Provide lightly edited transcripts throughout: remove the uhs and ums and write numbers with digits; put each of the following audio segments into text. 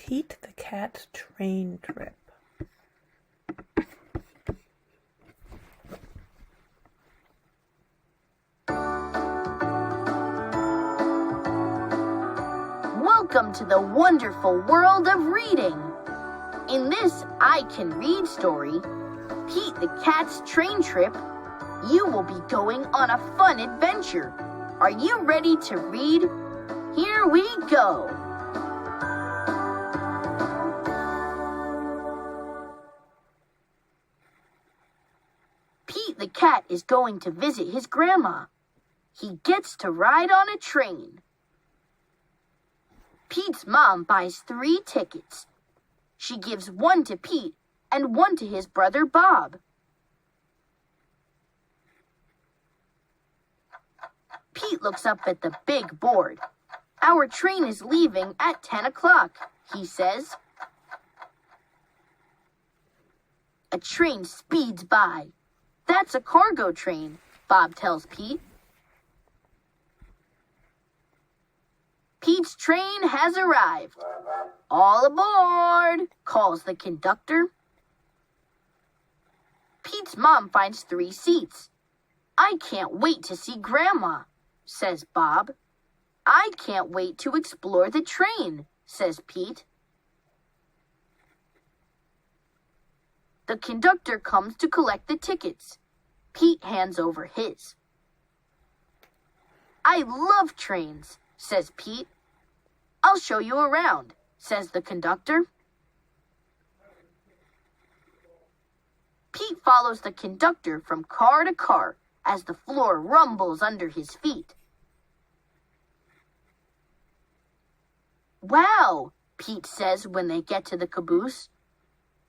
Pete the Cat's Train Trip. Welcome to the wonderful world of reading. In this I Can Read story, Pete the Cat's Train Trip, you will be going on a fun adventure. Are you ready to read? Here we go. Pete the cat is going to visit his grandma. He gets to ride on a train. Pete's mom buys 3 tickets. She gives 1 to Pete and 1 to his brother Bob. Pete looks up at the big board. Our train is leaving at 10 o'clock, he says. A train speeds by. That's a cargo train, Bob tells Pete. Pete's train has arrived. All aboard, calls the conductor. Pete's mom finds 3 seats. I can't wait to see Grandma, says Bob. I can't wait to explore the train, says Pete. The conductor comes to collect the tickets. Pete hands over his. I love trains, says Pete. I'll show you around, says the conductor. Pete follows the conductor from car to car as the floor rumbles under his feet. Wow, Pete says when they get to the caboose.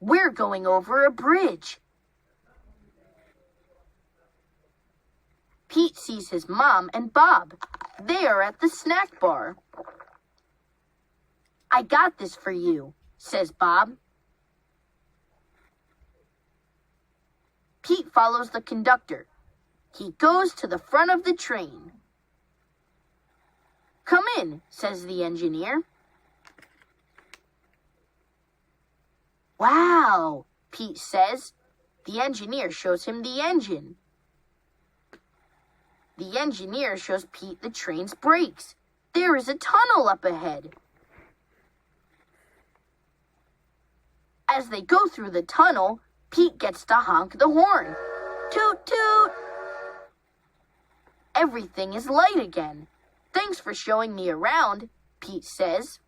We're going over a bridge. Pete sees his mom and Bob. They are at the snack bar. I got this for you, says Bob. Pete follows the conductor. He goes to the front of the train. Come in, says the engineer. Wow, Pete says. The engineer shows him the engine. The engineer shows Pete the train's brakes. There is a tunnel up ahead. As they go through the tunnel, Pete gets to honk the horn. Toot, toot! Everything is light again. Thanks for showing me around, Pete says.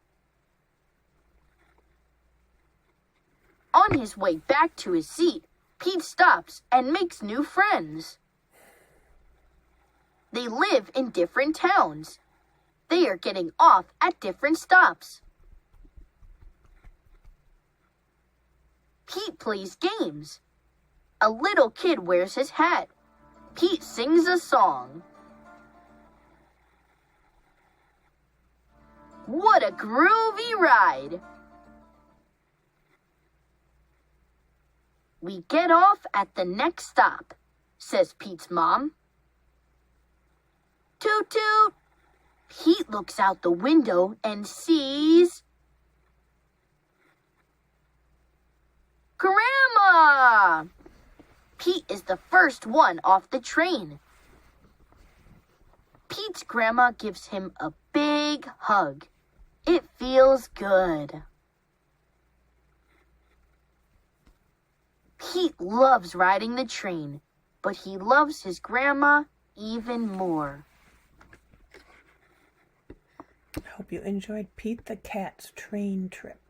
On his way back to his seat, Pete stops and makes new friends. They live in different towns. They are getting off at different stops. Pete plays games. A little kid wears his hat. Pete sings a song. What a groovy ride! We get off at the next stop, says Pete's mom. Toot toot! Pete looks out the window and sees... Grandma! Pete is the first one off the train. Pete's grandma gives him a big hug. It feels good. Pete loves riding the train, but he loves his grandma even more. I hope you enjoyed Pete the Cat's Train Trip.